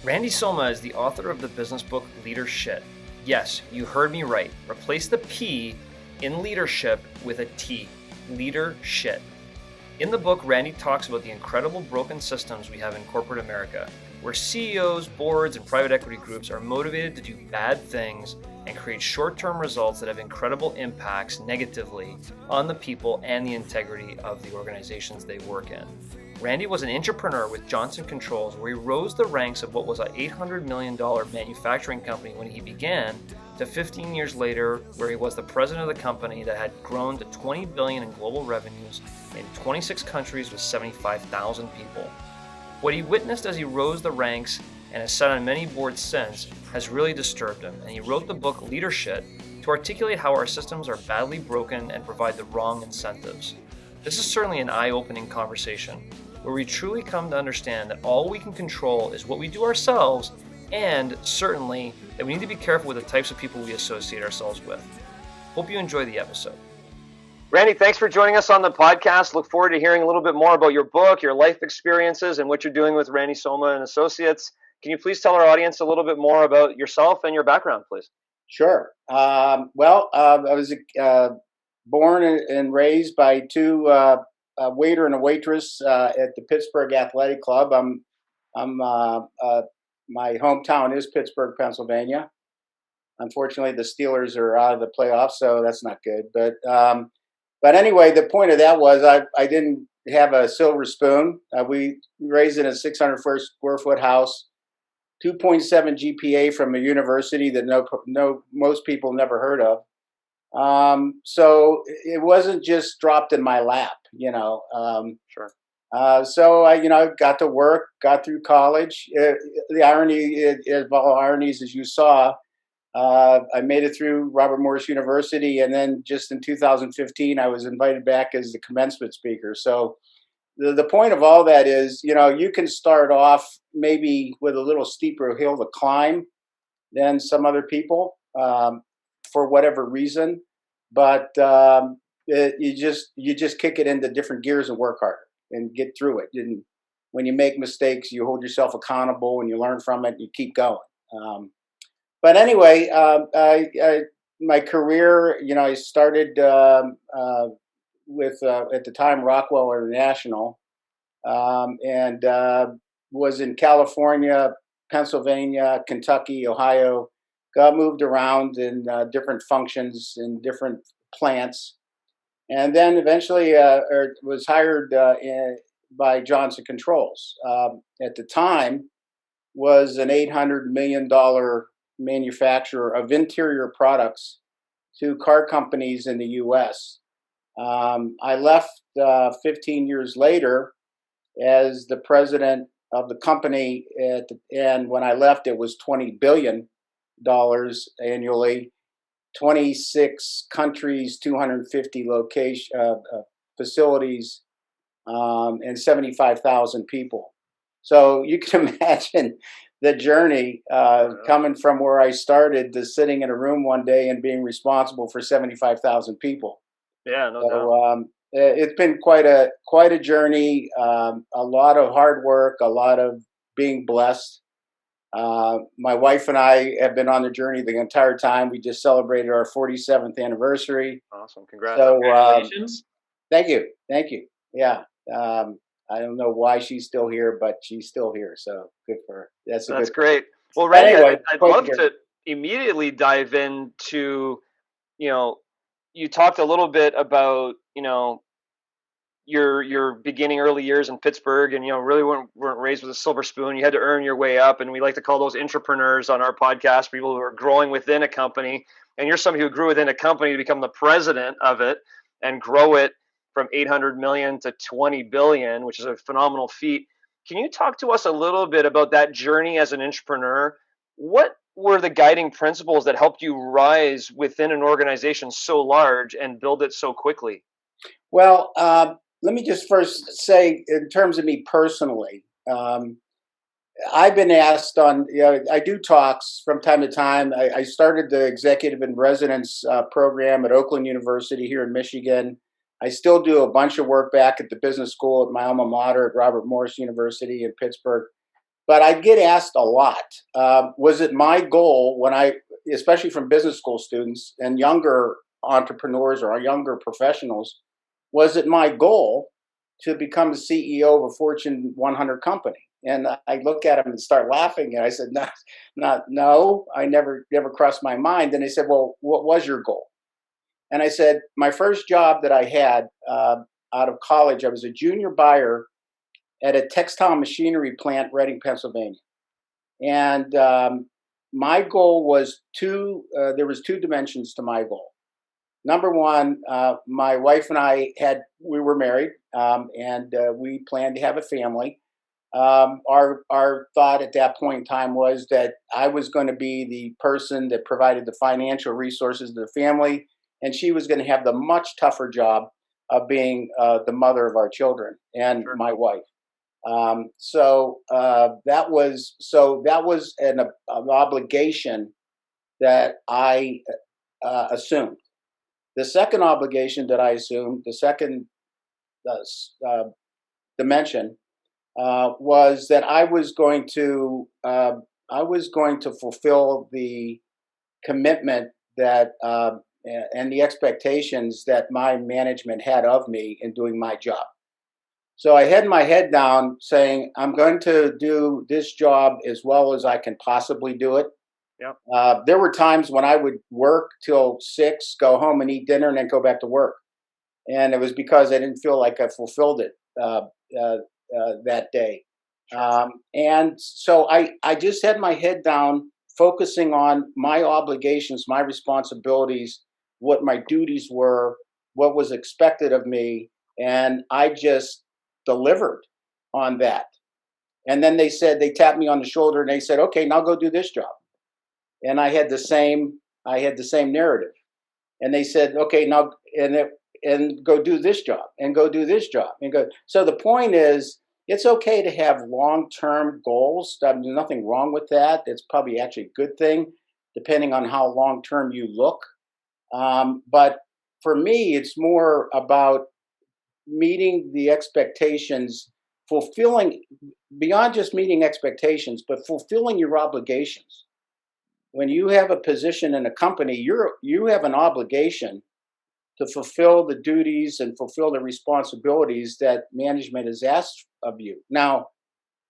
Rande Somma is the author of the business book Leadershit. Yes, you heard me right. Replace the P in leadership with a T. Leadershit. In the book, Rande talks about the incredible broken systems we have in corporate America, where CEOs, boards, and private equity groups are motivated to do bad things and create short-term results that have incredible impacts negatively on the people and the integrity of the organizations they work in. Rande was an intrapreneur with Johnson Controls, where he rose the ranks of what was an $800 million manufacturing company when he began to 15 years later, where he was the president of the company that had grown to $20 billion in global revenues in 26 countries with 75,000 people. What he witnessed as he rose the ranks and has sat on many boards since has really disturbed him, and he wrote the book Leadershit to articulate how our systems are badly broken and provide the wrong incentives. This is certainly an eye-opening conversation where we truly come to understand that all we can control is what we do ourselves, and certainly that we need to be careful with the types of people we associate ourselves with. Hope you enjoy the episode. Rande, thanks for joining us on the podcast. Look forward to hearing a little bit more about your book, your life experiences, and what you're doing with Rande Somma and Associates. Can you please tell our audience a little bit more about yourself and your background, please? Sure. I was born and raised by two a waiter and a waitress at the Pittsburgh Athletic Club. My hometown is Pittsburgh, Pennsylvania. Unfortunately, the Steelers are out of the playoffs, so that's not good. But anyway, the point of that was I didn't have a silver spoon. We raised in a 600 square foot house, 2.7 GPA from a university that most people never heard of. So it wasn't just dropped in my lap, Sure. So I got to work, got through college. The irony of all ironies, as you saw, I made it through Robert Morris University, and then just in 2015, I was invited back as the commencement speaker. So the point of all that is, you can start off maybe with a little steeper hill to climb than some other people, for whatever reason, but you just kick it into different gears and work harder and get through it. And when you make mistakes, you hold yourself accountable and you learn from it and you keep going. But anyway, my career, I started with at the time Rockwell International, and was in California, Pennsylvania, Kentucky, Ohio. Got moved around in different functions in different plants, and then eventually was hired by Johnson Controls. At the time, was an $800 million manufacturer of interior products to car companies in the U.S. I left 15 years later as the president of the company, and when I left, it was $20 billion annually, 26 countries, 250 facilities, and 75,000 people. So you can imagine the journey coming from where I started to sitting in a room one day and being responsible for 75,000 people. Yeah, no doubt. It's been quite a journey, a lot of hard work, a lot of being blessed. My wife and I have been on the journey the entire time. We just celebrated our 47th anniversary. Awesome. Congrats. So, Congratulations. Thank you. Yeah. I don't know why she's still here, but she's still here. So good for her. That's great. Well, Randy, anyway, I'd love to immediately dive into, you talked a little bit about, your beginning early years in Pittsburgh, and really weren't raised with a silver spoon. You had to earn your way up, and we like to call those intrapreneurs on our podcast, people who are growing within a company. And you're somebody who grew within a company to become the president of it and grow it from 800 million to 20 billion, which is a phenomenal feat. Can you talk to us a little bit about that journey as an entrepreneur? What were the guiding principles that helped you rise within an organization so large and build it so quickly? Well, let me just first say, in terms of me personally, I've been asked I do talks from time to time. I started the executive in residence program at Oakland University here in Michigan. I still do a bunch of work back at the business school at my alma mater at Robert Morris University in Pittsburgh. but I get asked a lot. Was it my goal when especially from business school students and younger entrepreneurs or younger professionals, was it my goal to become the CEO of a Fortune 100 company? And I look at them and start laughing, and I said, no, I never crossed my mind. And they said, well, what was your goal? And I said, my first job that I had out of college, I was a junior buyer at a textile machinery plant, Reading, Pennsylvania. And my goal was there was two dimensions to my goal. Number one, my wife and we were married, and we planned to have a family. Our thought at that point in time was that I was going to be the person that provided the financial resources to the family, and she was going to have the much tougher job of being the mother of our children and my wife. That was an obligation that I assumed. The second obligation that I assumed, the second dimension, was that I was going to fulfill the commitment that and the expectations that my management had of me in doing my job. So I had my head down saying, I'm going to do this job as well as I can possibly do it. Yep. There were times when I would work till 6, go home and eat dinner, and then go back to work. And it was because I didn't feel like I fulfilled it that day. And so I just had my head down, focusing on my obligations, my responsibilities, what my duties were, what was expected of me. And I just delivered on that. And then they tapped me on the shoulder and they said, okay, now go do this job. And I had the same narrative. And they said, okay, now, and go do this job and go do this job and go. So the point is, it's okay to have long-term goals. There's nothing wrong with that. It's probably actually a good thing, depending on how long-term you look. But for me, it's more about meeting the expectations, fulfilling beyond just meeting expectations, but fulfilling your obligations. When you have a position in a company, you have an obligation to fulfill the duties and fulfill the responsibilities that management has asked of you. Now,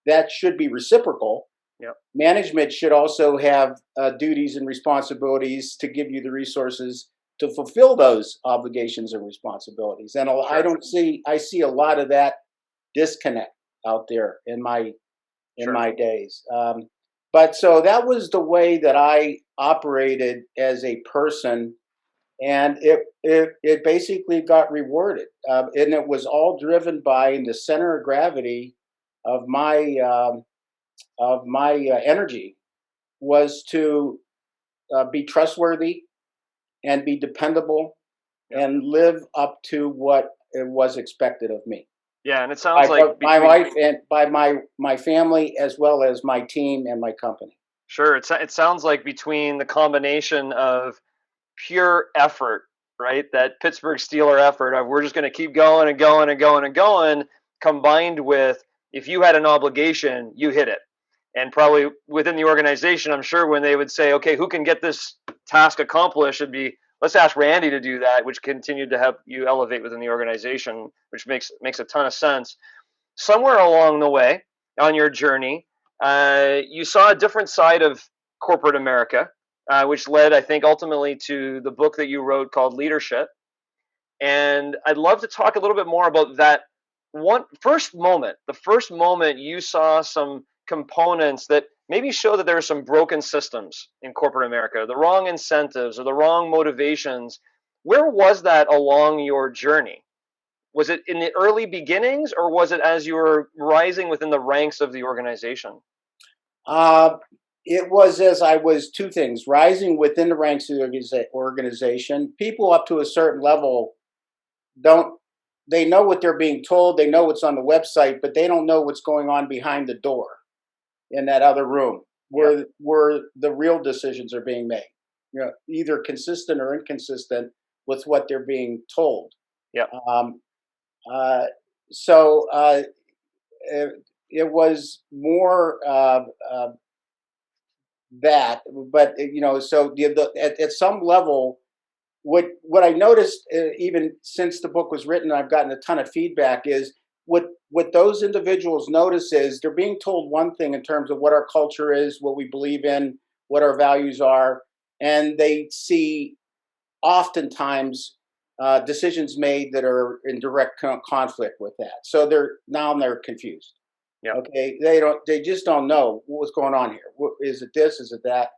that should be reciprocal. Yep. Management should also have duties and responsibilities to give you the resources to fulfill those obligations and responsibilities. And I see a lot of that disconnect out there in my days. But so that was the way that I operated as a person, and it basically got rewarded, and it was all driven by the center of gravity of my energy was to be trustworthy and be dependable, and live up to what it was expected of me. Yeah, and it sounds like my wife and by my family, as well as my team and my company. Sure, it sounds like between the combination of pure effort, right? That Pittsburgh Steeler effort of we're just going to keep going and going and going and going, combined with if you had an obligation, you hit it. And probably within the organization, I'm sure when they would say, okay, who can get this task accomplished, it'd be, let's ask Randy to do that, which continued to help you elevate within the organization, which makes a ton of sense. Somewhere along the way on your journey, you saw a different side of corporate America, which led, I think, ultimately to the book that you wrote called Leadershit. And I'd love to talk a little bit more about that the first moment you saw some components that maybe show that there are some broken systems in corporate America, the wrong incentives or the wrong motivations. Where was that along your journey? Was it in the early beginnings, or was it as you were rising within the ranks of the organization? It was as I was two things: rising within the ranks of the organization. People up to a certain level they know what they're being told, they know what's on the website, but they don't know what's going on behind the door in that other room where the real decisions are being made. Either consistent or inconsistent with what they're being told. Yeah. So it was more that, but so at some level, what I noticed, even since the book was written, I've gotten a ton of feedback, is what those individuals notice is they're being told one thing in terms of what our culture is, what we believe in, what our values are, and they see oftentimes decisions made that are in direct conflict with that. So they're confused. Yeah. Okay, they just don't know what's going on here. Is it this? Is it that?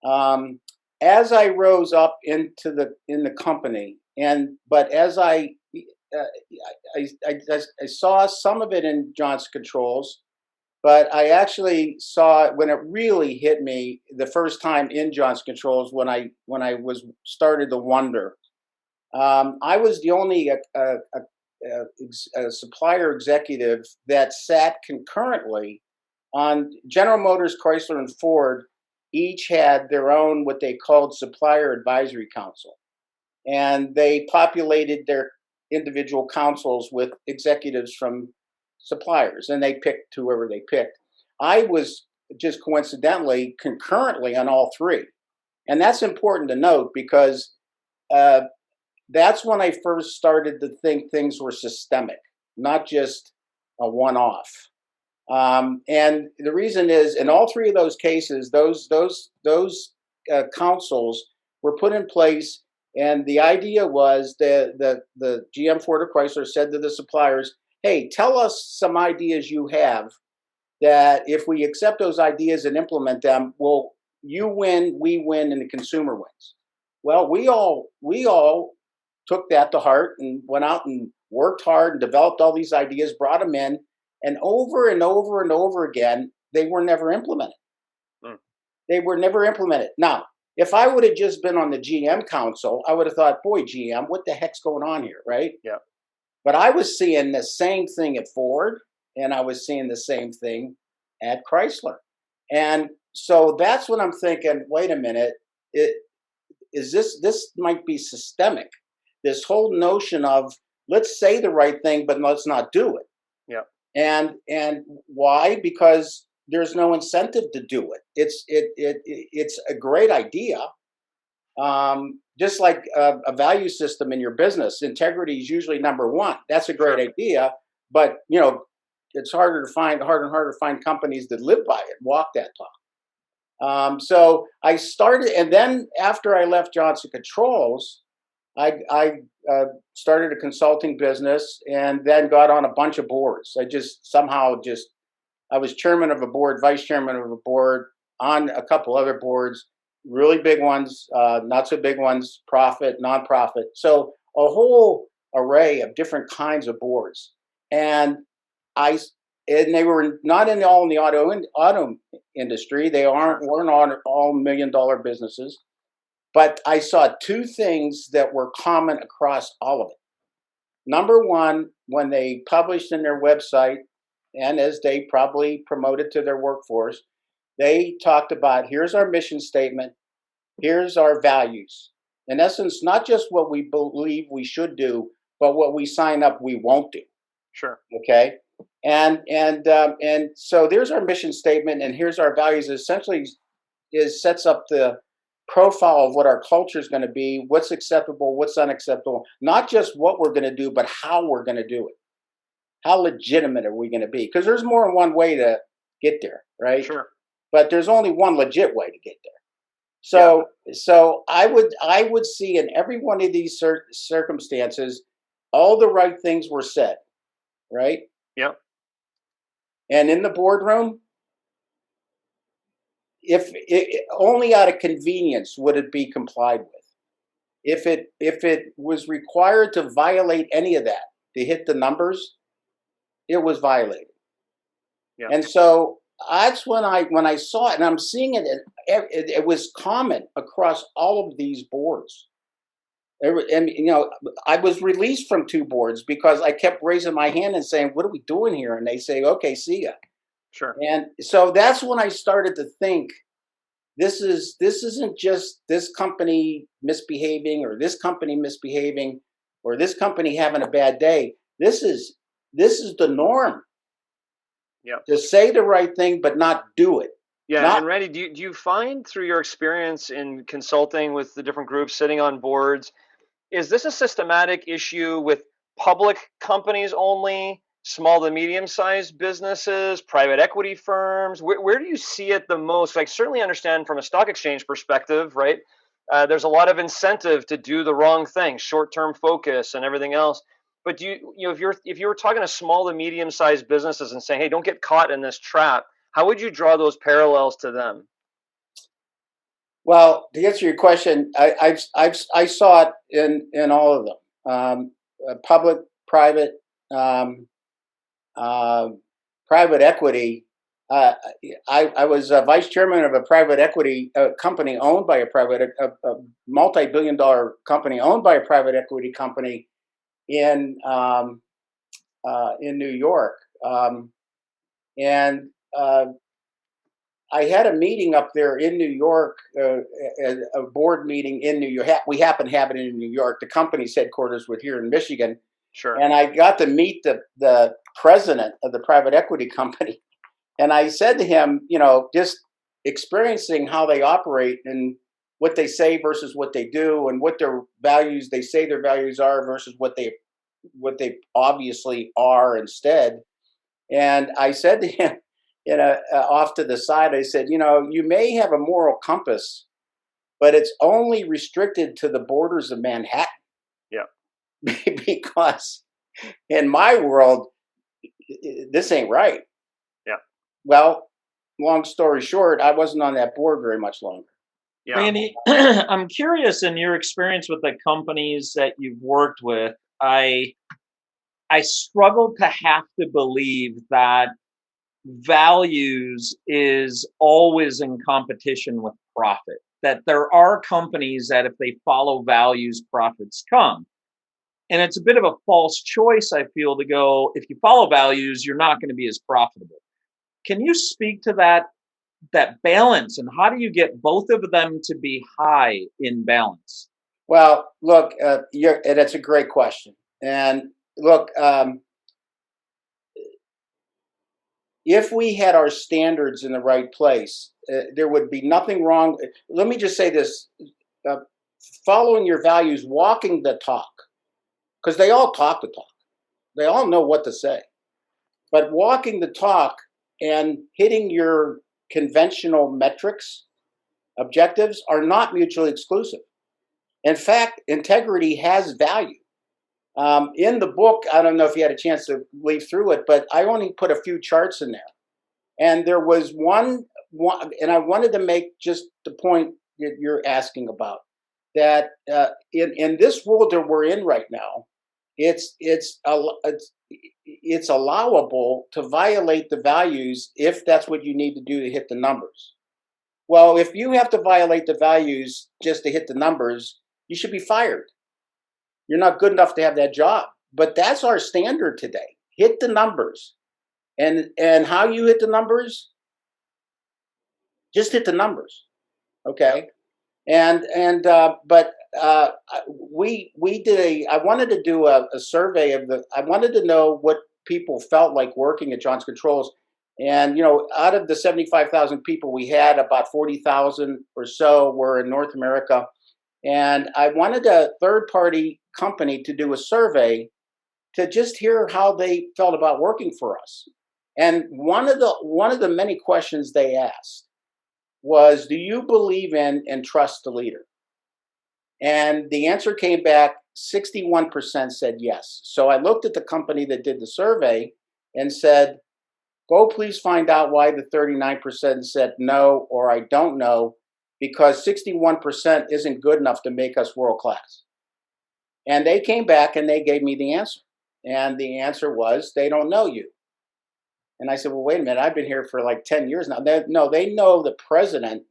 Um, as I rose up in the company, but as I saw some of it in Johnson Controls, but I actually saw it when it really hit me the first time in Johnson Controls, when I was started to wonder. I was the only a supplier executive that sat concurrently on General Motors, Chrysler, and Ford. Each had their own what they called supplier advisory council, and they populated their individual councils with executives from suppliers, and they picked whoever they picked. I was just coincidentally concurrently on all three, and that's important to note because uh, that's when I first started to think things were systemic, not just a one-off. And the reason is, in all three of those cases, those councils were put in place, and the idea was the GM Ford or Chrysler said to the suppliers, "Hey, tell us some ideas you have that if we accept those ideas and implement them, well, you win, we win, and the consumer wins." Well, we all took that to heart and went out and worked hard and developed all these ideas, brought them in, and over and over and over again, they were never implemented. Mm. They were never implemented. Now, if I would have just been on the GM council, I would have thought, boy, GM, what the heck's going on here, right? Yeah. But I was seeing the same thing at Ford, and I was seeing the same thing at Chrysler. And so that's when I'm thinking, wait a minute, it, this might be systemic. This whole notion of let's say the right thing, but let's not do it. Yeah. And why? Because there's no incentive to do it. It's a great idea. Just like a value system in your business, integrity is usually number one. That's a great idea, but it's harder and harder to find companies that live by it, walk that talk. So I started, and then after I left Johnson Controls, I started a consulting business, and then got on a bunch of boards. I just somehow just I was chairman of a board, vice chairman of a board, on a couple other boards, really big ones, not so big ones, profit, nonprofit. So a whole array of different kinds of boards, and I and they were not all in the auto industry. They weren't all $1 million businesses, but I saw two things that were common across all of it. Number one, when they published in their website, and as they probably promoted to their workforce, they talked about here's our mission statement, here's our values. In essence, not just what we believe we should do, but what we sign up we won't do. Sure. Okay, and so there's our mission statement, and here's our values. Essentially, sets up the profile of what our culture is going to be, what's acceptable, what's unacceptable, not just what we're going to do, but how we're going to do it. How legitimate are we going to be? Because there's more than one way to get there, right? Sure. But there's only one legit way to get there. So, so I would see in every one of these circumstances, all the right things were said, right? Yeah. And in the boardroom, if only out of convenience would it be complied with. If it was required to violate any of that to hit the numbers, it was violated. Yeah. And so that's when I saw it, and I'm seeing it. It was common across all of these boards. And I was released from two boards because I kept raising my hand and saying, "What are we doing here?" And they say, "Okay, see ya." Sure. And so that's when I started to think, this isn't just this company misbehaving, or this company misbehaving, or this company having a bad day. This is the norm. Yeah. To say the right thing, but not do it. Yeah, Not, and Randy, do you find through your experience in consulting with the different groups, sitting on boards, is this a systematic issue with public companies only, small to medium-sized businesses, private equity firms? Where do you see it the most? Like, certainly understand from a stock exchange perspective, right? There's a lot of incentive to do the wrong thing, short-term focus and everything else. But if you were talking to small to medium-sized businesses and saying, "Hey, don't get caught in this trap," how would you draw those parallels to them? well, to answer your question, I saw it in all of them, public, private, um, uh, private equity. Uh, I was vice chairman of a private equity company owned by a multi-billion-dollar company owned by a private equity company in New York, and I had a meeting up there in New York, a board meeting in New York. We happen to have it in New York. The company's headquarters were here in Michigan, Sure. and I got to meet the president of the private equity company. And I said to him, just experiencing how they operate and what they say versus what they do, and what their values they say their values are versus what they obviously are instead. And I said to him, off to the side, I said, you may have a moral compass, but it's only restricted to the borders of Manhattan. Yeah. Because in my world, this ain't right. Yeah. Well, long story short, I wasn't on that board very much longer. Yeah. Randy, I'm curious in your experience with the companies that you've worked with. I struggle to have to believe that values is always in competition with profit. That there are companies that if they follow values, profits come. And it's a bit of a false choice, I feel, to go, if you follow values, you're not going to be as profitable. Can you speak to that balance, and how do you get both of them to be high in balance? Well, look, that's a great question. And look, if we had our standards in the right place, there would be nothing wrong. Let me just say this: uh, following your values, walking the talk, because they all talk the talk, they all know what to say, but walking the talk and hitting your conventional metrics, objectives are not mutually exclusive. In fact, integrity has value. In the book, I don't know if you had a chance to leaf through it, but I only put a few charts in there. And there was one, and I wanted to make just the point that you're asking about, that in this world that we're in right now, it's allowable to violate the values if that's what you need to do to hit the numbers. Well, if you have to violate the values just to hit the numbers, you should be fired. You're not good enough to have that job. But that's our standard today. Hit the numbers. And how you hit the numbers? Just hit the numbers. Okay? But we did I wanted to do a survey I wanted to know what people felt like working at Johnson Controls. And out of the 75,000 people we had, about 40,000 or so were in North America. And I wanted a third party company to do a survey to just hear how they felt about working for us. And one of the many questions they asked was, do you believe in and trust the leader? And the answer came back, 61% said yes. So I looked at the company that did the survey and said, go please find out why the 39% said no, or I don't know, because 61% isn't good enough to make us world class. And they came back and they gave me the answer. And the answer was, they don't know you. And I said, well, wait a minute, I've been here for like 10 years now. No, they know the president.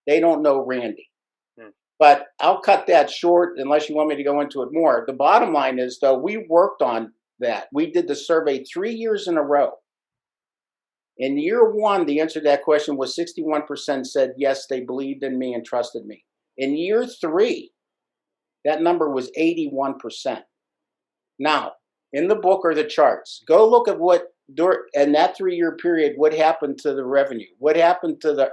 They don't know Randy. But I'll cut that short unless you want me to go into it more. The bottom line is, though, we worked on that. We did the survey 3 years in a row. In year one, the answer to that question was 61% said yes, they believed in me and trusted me. In year three, that number was 81%. Now, in the book are the charts. Go look at what in that 3-year period, what happened to the revenue? What happened to the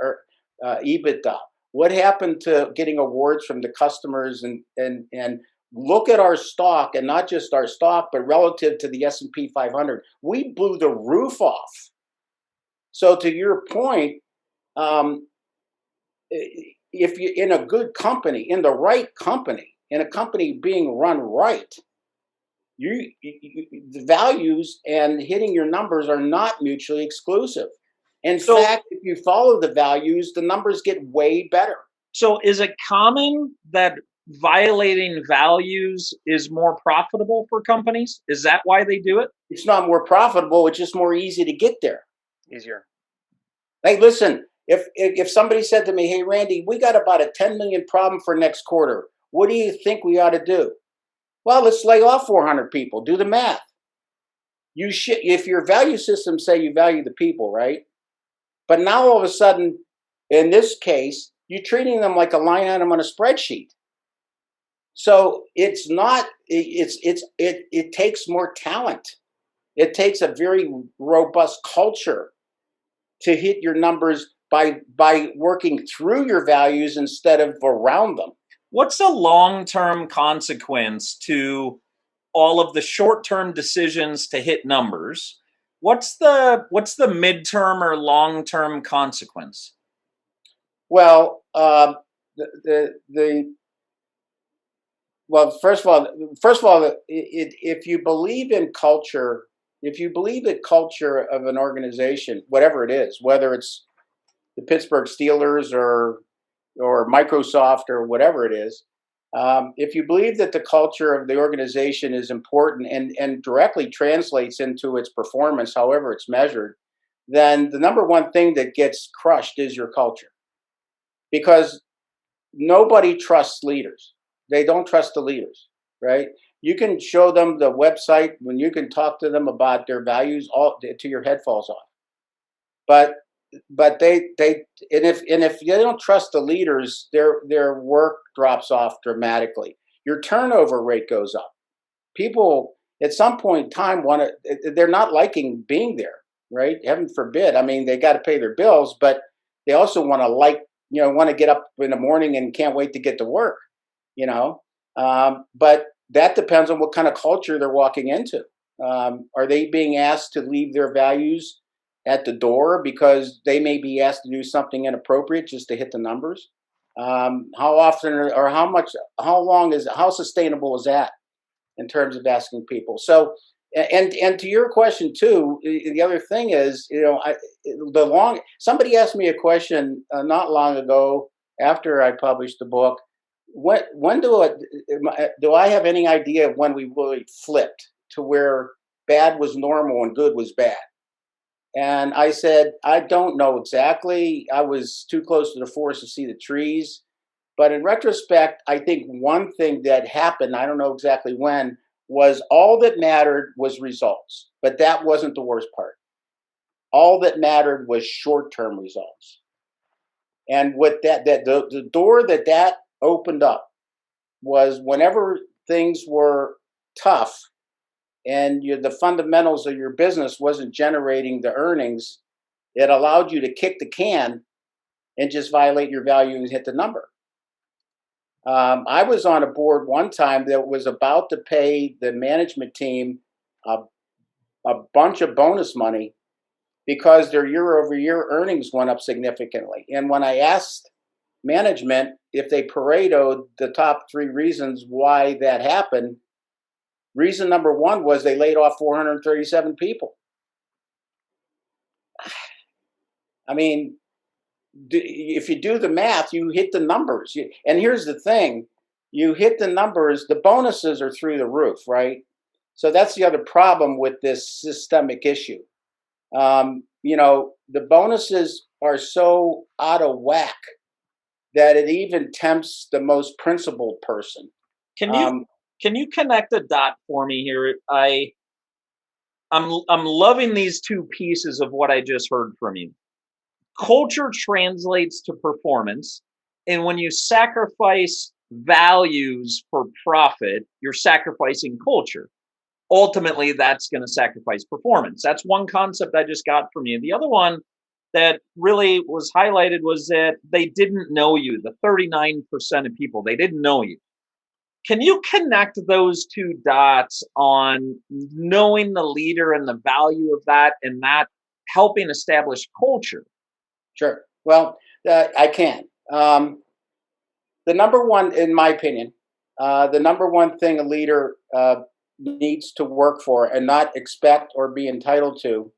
EBITDA? What happened to getting awards from the customers? And look at our stock, and not just our stock, but relative to the S&P 500. We blew the roof off. So to your point, if you're in a good company, in the right company, in a company being run right, the values and hitting your numbers are not mutually exclusive. In fact, if you follow the values, the numbers get way better. So is it common that violating values is more profitable for companies? Is that why they do it? It's not more profitable, it's just more easy to get there. Easier. Hey, listen, if somebody said to me, hey, Randy, we got about a 10 million problem for next quarter. What do you think we ought to do? Well, let's lay off 400 people. Do the math. If your value system say you value the people, right? But now all of a sudden, in this case, you're treating them like a line item on a spreadsheet. So it's not. It takes more talent. It takes a very robust culture to hit your numbers by working through your values instead of around them. What's the long-term consequence to all of the short-term decisions to hit numbers? What's the midterm or long-term consequence? Well, first of all, if you believe in culture, if you believe in culture of an organization, whatever it is, whether it's the Pittsburgh Steelers or Microsoft or whatever it is, if you believe that the culture of the organization is important and directly translates into its performance, however it's measured, then the number one thing that gets crushed is your culture. Because nobody trusts leaders. They don't trust the leaders, right? You can show them the website, when you can talk to them about their values, all till your head falls off. But if they don't trust the leaders, their work drops off dramatically. Your turnover rate goes up. People at some point in time they're not liking being there, right? Heaven forbid. I mean, they got to pay their bills, but they also want to get up in the morning and can't wait to get to work, but that depends on what kind of culture they're walking into. Are they being asked to leave their values at the door because they may be asked to do something inappropriate just to hit the numbers? How often or how sustainable is that in terms of asking people? So, and to your question too, the other thing is, somebody asked me a question not long ago after I published the book. When do I have any idea of when we really flipped to where bad was normal and good was bad? And I said, I don't know exactly. I was too close to the forest to see the trees. But in retrospect, I think one thing that happened, I don't know exactly when, was all that mattered was results. But that wasn't the worst part. All that mattered was short-term results. And what the door that opened up was whenever things were tough and the fundamentals of your business wasn't generating the earnings, it allowed you to kick the can and just violate your value and hit the number. I was on a board one time that was about to pay the management team a bunch of bonus money because their year-over-year earnings went up significantly. And when I asked management if they Paretoed the top 3 reasons why that happened, reason number 1 was they laid off 437 people. I mean, if you do the math, you hit the numbers. And here's the thing, you hit the numbers, the bonuses are through the roof, right? So that's the other problem with this systemic issue. The bonuses are so out of whack that it even tempts the most principled person. Can you connect a dot for me here? I'm loving these 2 pieces of what I just heard from you. Culture translates to performance, and when you sacrifice values for profit, you're sacrificing culture. ultimately that's going to sacrifice performance. That's one concept I just got from you. The other one that really was highlighted was that they didn't know you. The 39% of people, they didn't know you. Can you connect those two dots on knowing the leader and the value of that and that helping establish culture? Sure. Well, I can. The number one, in my opinion, the number one thing a leader needs to work for and not expect or be entitled to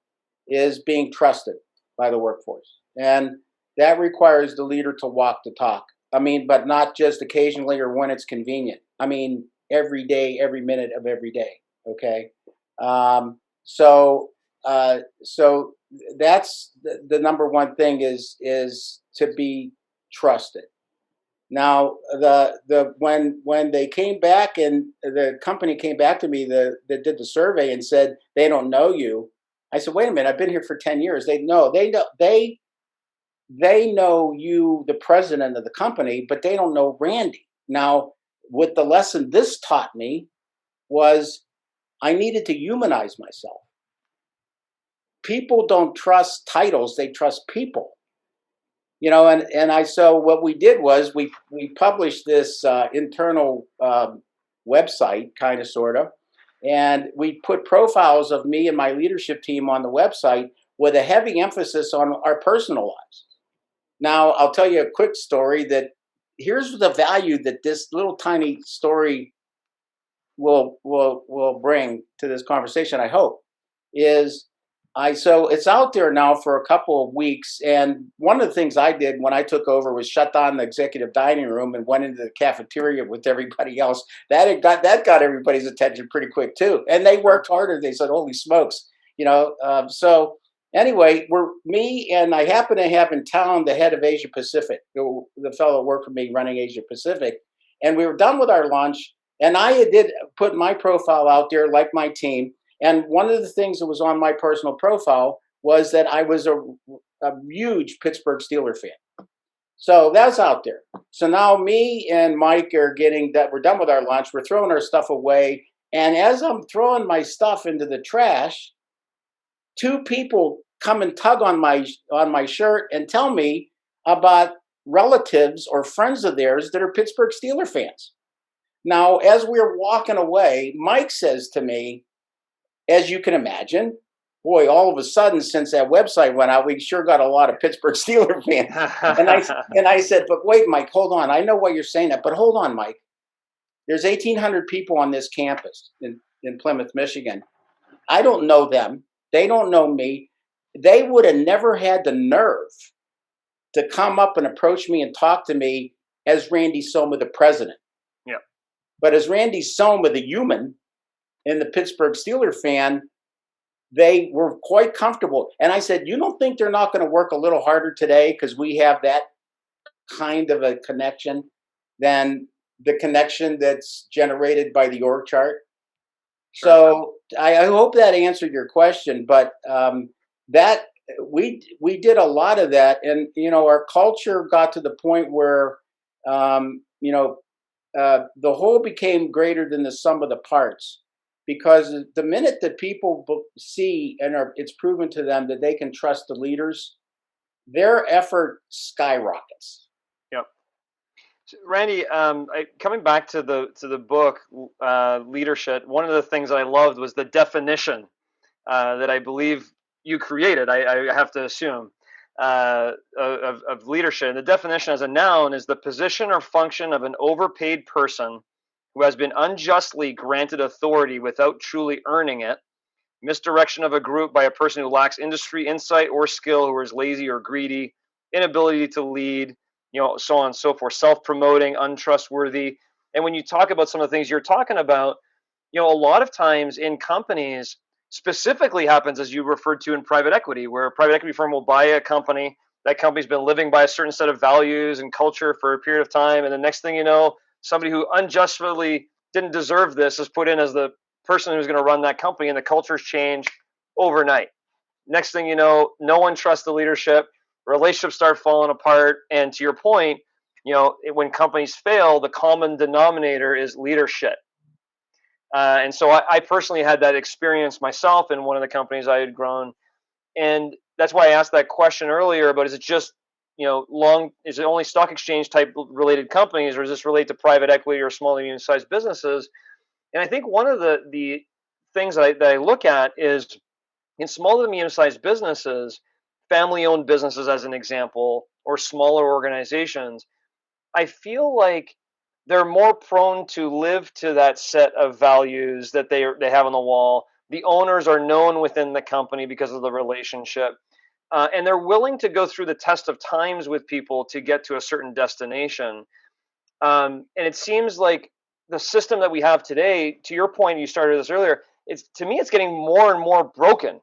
is being trusted by the workforce. And that requires the leader to walk the talk. I mean, but not just occasionally or when it's convenient. I mean, every day, every minute of every day. Okay. Um, so, so that's the number one thing is to be trusted. Now, the when they came back and the company came back to me, that did the survey and said they don't know you. I said, wait a minute, I've been here for 10 years. They know you, the president of the company, but they don't know Randy. Now, what the lesson this taught me was I needed to humanize myself. People don't trust titles; they trust people. So what we did was we published this internal website, kind of, sort of, and we put profiles of me and my leadership team on the website with a heavy emphasis on our personal lives. Now, I'll tell you a quick story that here's the value that this little tiny story will bring to this conversation, I hope, is so it's out there now for a couple of weeks. And one of the things I did when I took over was shut down the executive dining room and went into the cafeteria with everybody else. That got everybody's attention pretty quick too. And they worked harder. They said, "Holy smokes!" So anyway, me and I happen to have in town the head of Asia Pacific, the fellow that worked for me running Asia Pacific, and we were done with our lunch. And I did put my profile out there, like my team. And one of the things that was on my personal profile was that I was a huge Pittsburgh Steelers fan. So that's out there. So now me and Mike are we're done with our lunch. We're throwing our stuff away. And as I'm throwing my stuff into the trash, two people come and tug on my shirt and tell me about relatives or friends of theirs that are Pittsburgh Steelers fans. Now, as we're walking away, Mike says to me, as you can imagine, boy, all of a sudden, since that website went out, we sure got a lot of Pittsburgh Steelers fans. And I said, but wait, Mike, hold on. I know why you're saying that, but hold on, Mike. There's 1,800 people on this campus in Plymouth, Michigan. I don't know them. They don't know me. They would have never had the nerve to come up and approach me and talk to me as Rande Somma, the president. Yeah. But as Rande Somma, the human, and the Pittsburgh Steelers fan, they were quite comfortable. And I said, you don't think they're not going to work a little harder today because we have that kind of a connection than the connection that's generated by the org chart? Sure. So I hope that answered your question. But that we did a lot of that. And, our culture got to the point where, the whole became greater than the sum of the parts. Because the minute that people see and it's proven to them that they can trust the leaders, their effort skyrockets. Yep. So, Rande, coming back to the book, Leadership, one of the things that I loved was the definition that I believe you created, I have to assume, of leadership. And the definition as a noun is the position or function of an overpaid person who has been unjustly granted authority without truly earning it, misdirection of a group by a person who lacks industry insight or skill, who is lazy or greedy, inability to lead, so on and so forth, self-promoting, untrustworthy. And when you talk about some of the things you're talking about, a lot of times in companies, specifically happens as you referred to in private equity, where a private equity firm will buy a company. That company's been living by a certain set of values and culture for a period of time. And the next thing you know, somebody who unjustly didn't deserve this is put in as the person who's going to run that company, and the cultures change overnight. Next thing you know, no one trusts the leadership, relationships start falling apart. And to your point, when companies fail, the common denominator is leadership. And so I personally had that experience myself in one of the companies I had grown. And that's why I asked that question earlier, but is it just, is it only stock exchange type related companies, or does this relate to private equity or small and medium sized businesses? And I think one of the things that I look at is in small to medium sized businesses, family owned businesses, as an example, or smaller organizations, I feel like they're more prone to live to that set of values that they have on the wall. The owners are known within the company because of the relationship, and they're willing to go through the test of times with people to get to a certain destination. And it seems like the system that we have today, to your point, you started this earlier. It's, to me, it's getting more and more broken.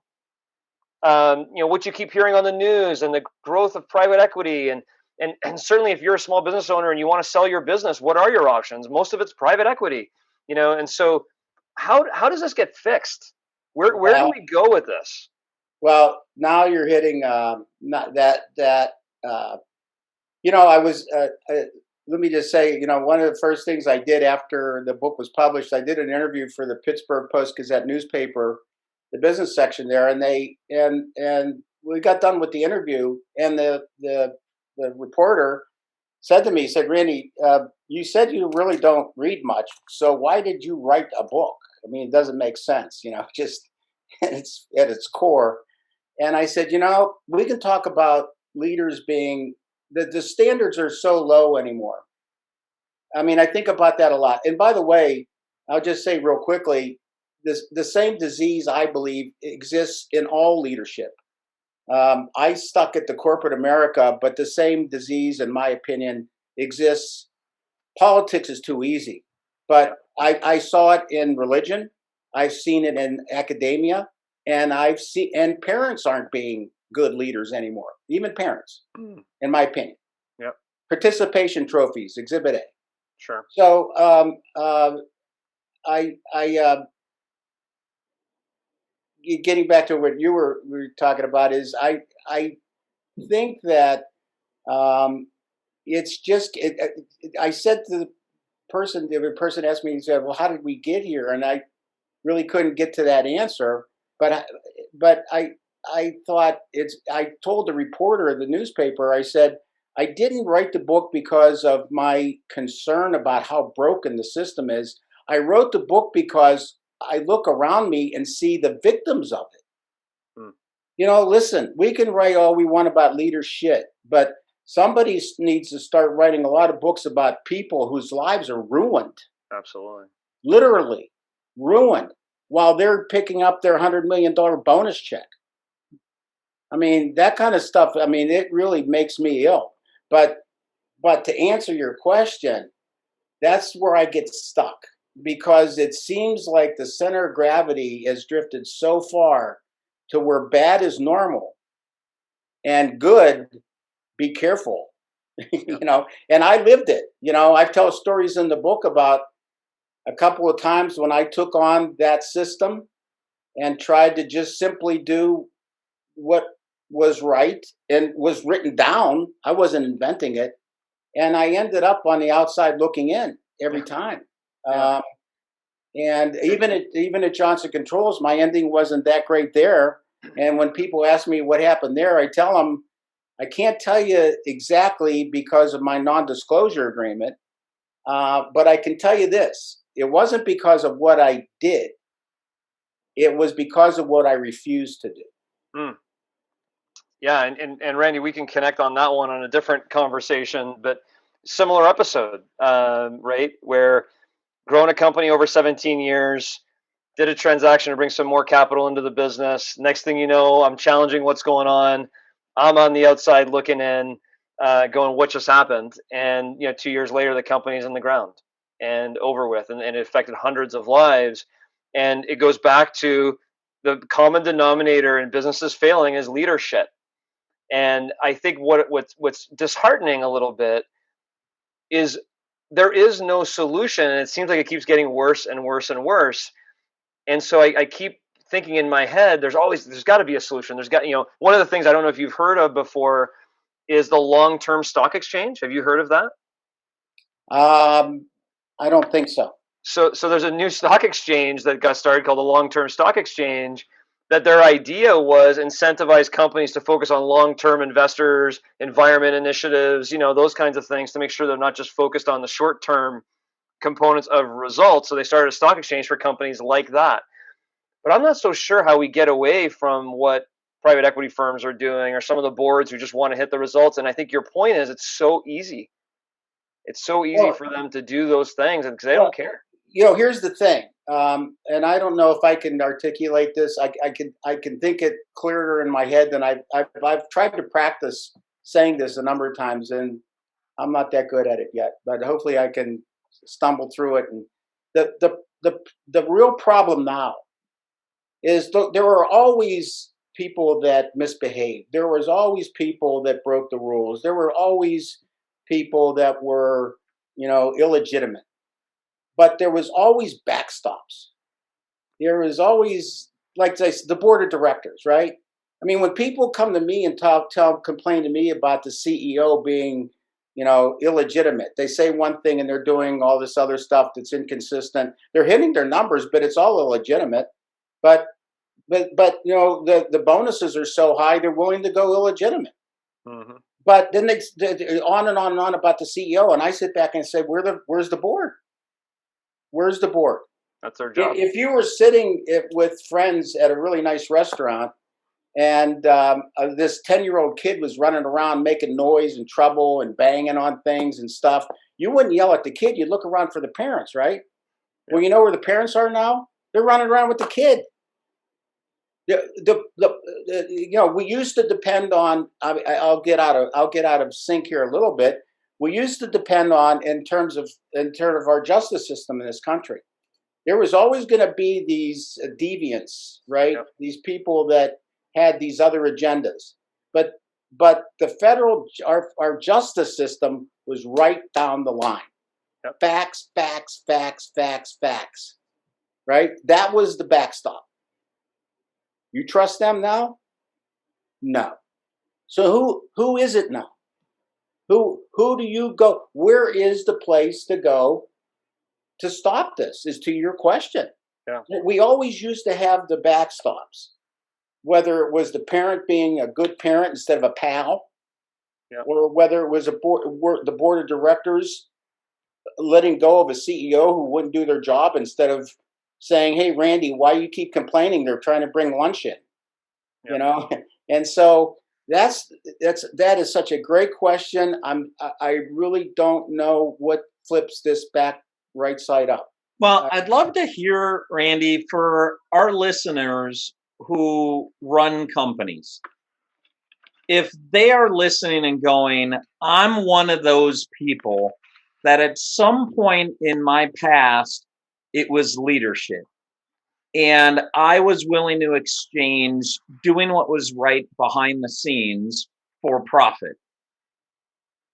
What you keep hearing on the news and the growth of private equity, and certainly if you're a small business owner and you want to sell your business, what are your options? Most of it's private equity, and so how does this get fixed? Where do we go with this? Well, now you're hitting not that. I was. Let me just say, one of the first things I did after the book was published, I did an interview for the Pittsburgh Post-Gazette newspaper, the business section there, and we got done with the interview, and the reporter said to me, he said, "Randy, you said you really don't read much, so why did you write a book? I mean, it doesn't make sense, just it's at its core." And I said, we can talk about leaders being the standards are so low anymore. I mean, I think about that a lot. And by the way, I'll just say real quickly, the same disease, I believe, exists in all leadership. I stuck at the corporate America, but the same disease, in my opinion, exists. Politics is too easy, but I saw it in religion. I've seen it in academia, and and parents aren't being good leaders anymore. Even parents, in my opinion. Yep. Participation trophies, Exhibit A. Sure. So I getting back to what you were talking about is I think that it's just I said to the person asked me, he said, "Well, how did we get here?" And I really couldn't get to that answer, but I thought I told the reporter of the newspaper, I said, I didn't write the book because of my concern about how broken the system is. I wrote the book because I look around me and see the victims of it. Listen, we can write all we want about leadership, but somebody needs to start writing a lot of books about people whose lives are ruined. Absolutely. Literally ruined while they're picking up their $100 million bonus check. I mean, that kind of stuff, I mean, it really makes me ill. But to answer your question, that's where I get stuck, because it seems like the center of gravity has drifted so far to where bad is normal and good, be careful. And I lived it. I tell stories in the book about a couple of times when I took on that system and tried to just simply do what was right and was written down. I wasn't inventing it. And I ended up on the outside looking in every time. Yeah. And even at Johnson Controls, my ending wasn't that great there. And when people ask me what happened there, I tell them, I can't tell you exactly because of my non-disclosure agreement, but I can tell you this. It wasn't because of what I did. It was because of what I refused to do. Yeah, and Randy, we can connect on that one on a different conversation, but similar episode, right? Where grown a company over 17 years, did a transaction to bring some more capital into the business. Next thing you know, I'm challenging what's going on. I'm on the outside looking in, going, what just happened? And 2 years later, the company's in the ground and over with, and it affected hundreds of lives. And it goes back to the common denominator in businesses failing is leadership. And I think what's disheartening a little bit is there is no solution, and it seems like it keeps getting worse and worse and worse. And so I keep thinking in my head, there's got to be a solution. One of the things I don't know if you've heard of before is the long-term stock exchange. Have you heard of that? I don't think so. So there's a new stock exchange that got started called the Long-Term Stock Exchange, that their idea was incentivize companies to focus on long-term investors, environment initiatives, those kinds of things, to make sure they're not just focused on the short-term components of results. So they started a stock exchange for companies like that. But I'm not so sure how we get away from what private equity firms are doing, or some of the boards who just want to hit the results. And I think your point is, it's so easy. It's so easy Well, for them to do those things, and because they well, don't care. here's the thing, and I don't know if I can articulate this. I can think it clearer in my head than I've tried to practice saying this a number of times, and I'm not that good at it yet. But hopefully, I can stumble through it. And the the the real problem now is there were always people that misbehaved. There was always people that broke the rules. There were always people that were, illegitimate. But there was always backstops. There was always, like the board of directors, right? I mean, when people come to me and complain to me about the CEO being, illegitimate, they say one thing and they're doing all this other stuff that's inconsistent. They're hitting their numbers, but it's all illegitimate. But but the bonuses are so high they're willing to go illegitimate. Hmm. But then they on and on and on about the CEO, and I sit back and say, where's the board? Where's the board? That's their job. If you were sitting with friends at a really nice restaurant, and this 10-year-old kid was running around making noise and trouble and banging on things and stuff, you wouldn't yell at the kid. You'd look around for the parents, right? Yeah. Well, you know where the parents are now? They're running around with the kid. We used to depend on. I'll get out of sync here a little bit. We used to depend on, in terms of our justice system in this country. There was always going to be these deviants, right? Yep. These people that had these other agendas. But the our justice system was right down the line. Yep. Facts, facts, facts, facts, facts. Right? That was the backstop. You trust them now? No. So who is it now? Who do you go? Where is the place to go to stop this? Is to your question. Yeah. We always used to have the backstops, whether it was the parent being a good parent instead of a pal, Yeah. or whether it was the board of directors letting go of a CEO who wouldn't do their job, instead of saying, "Hey, Randy, why you keep complaining? They're trying to bring lunch in." Yeah. And so that is such a great question. I really don't know what flips this back right side up. Well, I'd love to hear, Randy, for our listeners who run companies, if they are listening and going, I'm one of those people that at some point in my past, it was leadership. And I was willing to exchange doing what was right behind the scenes for profit.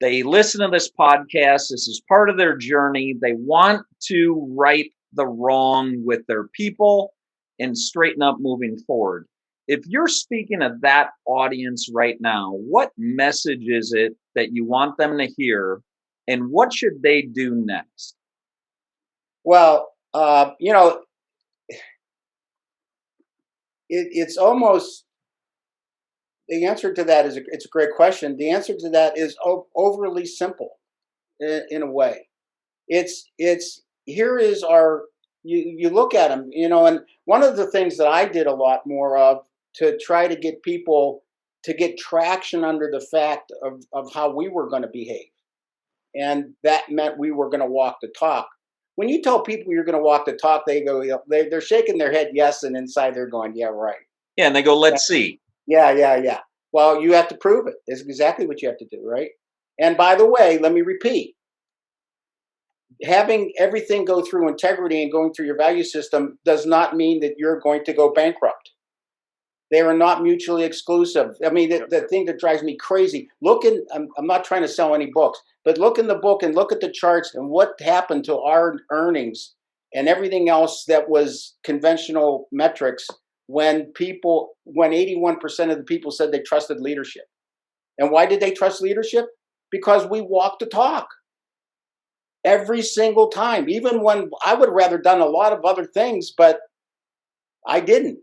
They listen to this podcast. This is part of their journey. They want to right the wrong with their people and straighten up moving forward. If you're speaking to that audience right now, what message is it that you want them to hear, and what should they do next? Well, it's almost, the answer to that is it's a great question. The answer to that is overly simple in a way. It's here is our, you look at them, and one of the things that I did a lot more of, to try to get people to get traction under the fact of how we were going to behave, and that meant we were going to walk the talk. When you tell people you're going to walk the talk, they go, they're shaking their head yes, and inside they're going, yeah, right. Yeah, and they go, let's see. Yeah. Well, you have to prove it. It's exactly what you have to do, right? And by the way, let me repeat, having everything go through integrity and going through your value system does not mean that you're going to go bankrupt. They are not mutually exclusive. I mean, the thing that drives me crazy, I'm not trying to sell any books, but look in the book and look at the charts and what happened to our earnings and everything else that was conventional metrics when 81% of the people said they trusted leadership. And why did they trust leadership? Because we walked the talk. every single time, even when I would have rather done a lot of other things, but I didn't,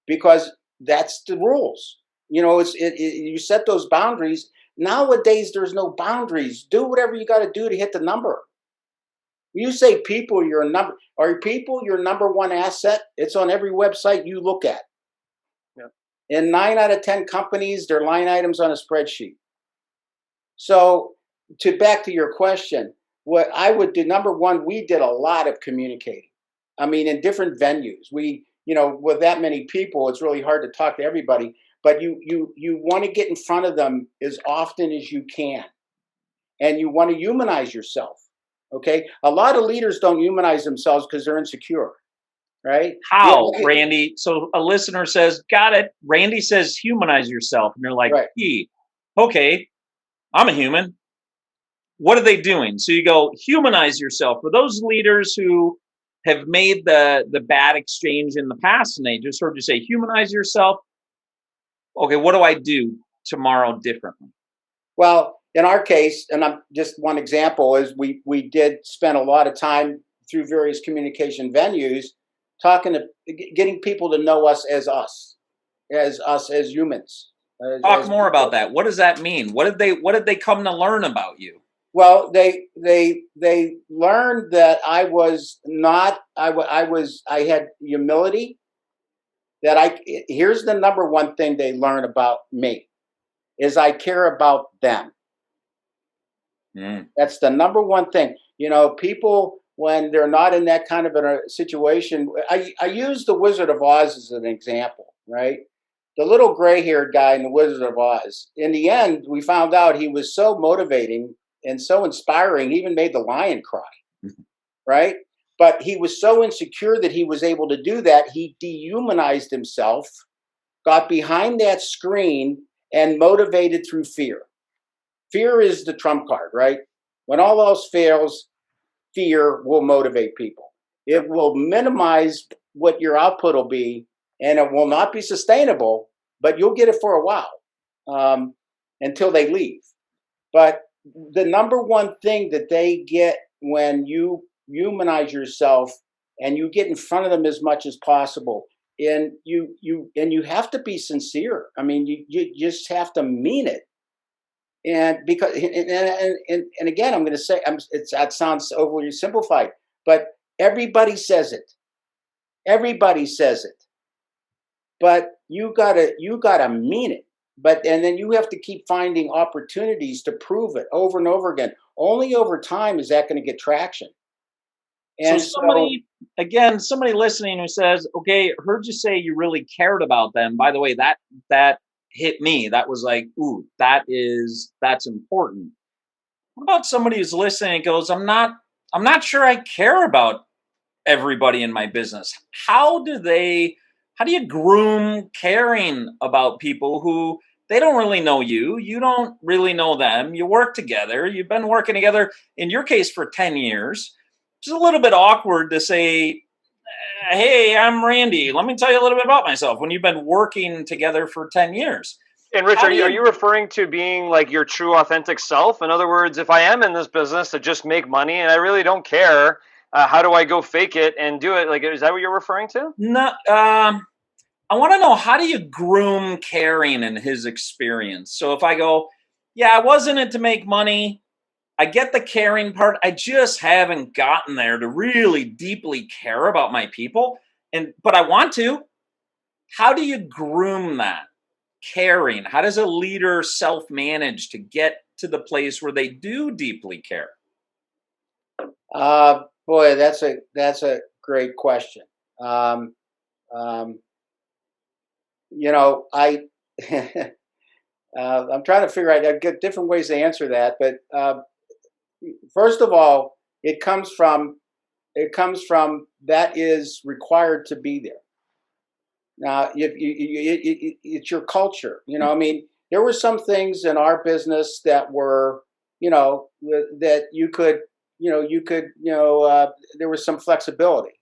because that's the rules. You set those boundaries. Nowadays, there's no boundaries. Do whatever you got to do to hit the number. You say people, your number. Are people your number one asset? It's on every website you look at. Yeah. In 9 out of 10 companies, they're line items on a spreadsheet. So, back to your question, what I would do, number one, we did a lot of communicating. I mean, in different venues. With that many people, it's really hard to talk to everybody. But you want to get in front of them as often as you can, and you want to humanize yourself. Okay, a lot of leaders don't humanize themselves because they're insecure, right? How, Yeah, Randy? So a listener says, got it. Randy says, humanize yourself. And they're like, right. okay, I'm a human. What are they doing? So you go, humanize yourself. For those leaders who have made the bad exchange in the past and they just heard you say, humanize yourself. Okay, what do I do tomorrow differently? Well, in our case, and I'm just one example, is we did spend a lot of time through various communication venues getting people to know us as humans. Talk As more about people. that. What does that mean? What did they come to learn about you? Well, they learned that I was not. I had humility. Here's the number one thing they learn about me is I care about them. Mm. That's the number one thing. People, when they're not in that kind of a situation, I use the Wizard of Oz as an example, right? The little gray-haired guy in the Wizard of Oz. In the end, we found out he was so motivating and so inspiring, he even made the lion cry, right? But he was so insecure that he was able to do that. He dehumanized himself, got behind that screen, and motivated through fear. Fear is the trump card, right? When all else fails, fear will motivate people. It will minimize what your output will be, and it will not be sustainable, but you'll get it for a while, until they leave. But the number one thing that they get when you humanize yourself and you get in front of them as much as possible, and you have to be sincere. I mean, you just have to mean it. And because and again, I'm going to say, that sounds overly simplified, but everybody says it, but you gotta mean it. And then you have to keep finding opportunities to prove it over and over again. Only over time is that going to get traction. So And so, somebody listening who says, okay, heard you say you really cared about them. By the way, that hit me. That was like, ooh, that's important. What about somebody who's listening and goes, I'm not sure I care about everybody in my business. How do you groom caring about people who they don't really know you? You don't really know them. You work together. You've been working together, in your case, for 10 years. It's a little bit awkward to say, hey, I'm Randy. Let me tell you a little bit about myself when you've been working together for 10 years. And Rich, How are do you referring to being like your true authentic self? In other words, if I am in this business to just make money and I really don't care, how do I go fake it and do it? Like, is that what you're referring to? No, I want to know, how do you groom caring in his experience? So if I go, yeah, I was in it to make money. I get the caring part. I just haven't gotten there to really deeply care about my people. But I want to. How do you groom that caring? How does a leader self-manage to get to the place where they do deeply care? boy, that's a great question. Um, um, I I'm trying to figure out. I've got different ways to answer that, but first of all, it comes from that is required to be there. Now, it's your culture. I mean, there were some things in our business that were, that there was some flexibility,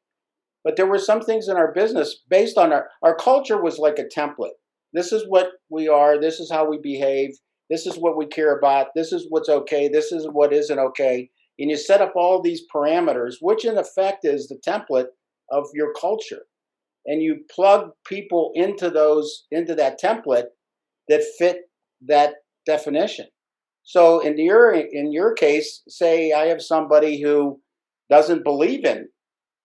but there were some things in our business based on our culture was like a template. This is what we are. This is how we behave. This is what we care about. This is what's okay. This is what isn't okay. and you set up all these parameters, which in effect is the template of your culture. And you plug people into that template that fit that definition. So in your case, say I have somebody who doesn't believe in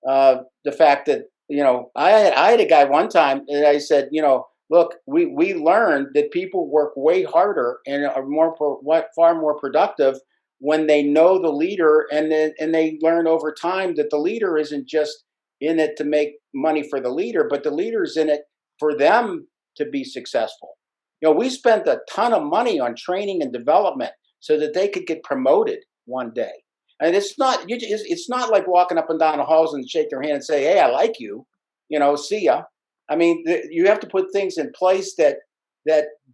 the fact that, I had a guy one time and I said, look, we learned that people work way harder and are far more productive when they know the leader, and they learn over time that the leader isn't just in it to make money for the leader, but the leader's in it for them to be successful. We spent a ton of money on training and development so that they could get promoted one day. And it's not like walking up and down the halls and shake their hand and say, "Hey, I like you," see ya. I mean, you have to put things in place that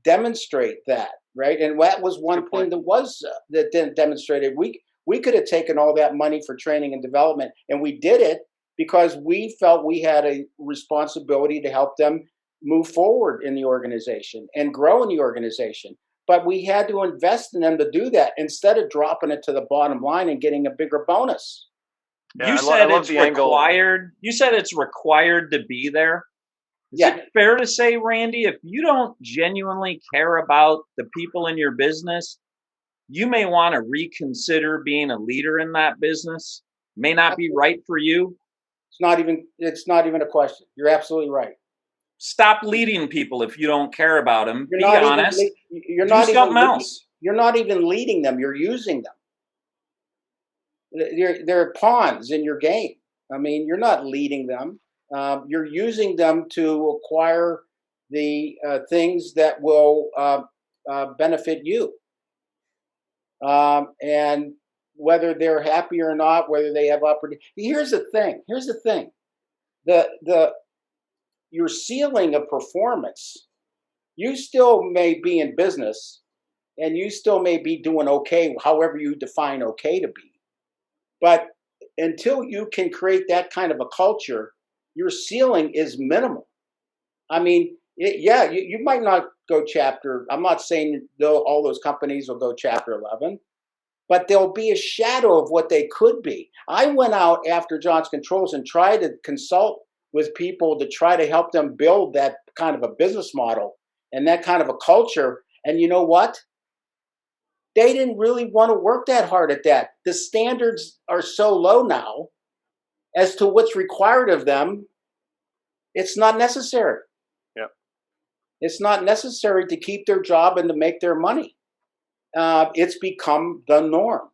demonstrate that, right? And that was one thing that demonstrated. We could have taken all that money for training and development, and we did it because we felt we had a responsibility to help them move forward in the organization and grow in the organization. But we had to invest in them to do that instead of dropping it to the bottom line and getting a bigger bonus. Yeah, you said it's required. You said it's required to be there. Is it fair to say, Randy, if you don't genuinely care about the people in your business, you may want to reconsider being a leader in that business? May not be right for you. It's not even a question. You're absolutely right. Stop leading people if you don't care about them. You're be not honest. You're Do not something even else. You're not even leading them. You're using them. They're pawns in your game. I mean, you're not leading them. You're using them to acquire the things that will benefit you. And whether they're happy or not, whether they have opportunity. Here's the thing. Your ceiling of performance, you still may be in business and you still may be doing okay, however you define okay to be. But until you can create that kind of a culture, your ceiling is minimal. I mean, you might not go chapter. I'm not saying all those companies will go chapter 11, but there'll be a shadow of what they could be. I went out after Johnson Controls and tried to consult with people to try to help them build that kind of a business model and that kind of a culture. And you know what? They didn't really want to work that hard at that. The standards are so low now as to what's required of them. It's not necessary. Yeah. It's not necessary to keep their job and to make their money. It's become the norm.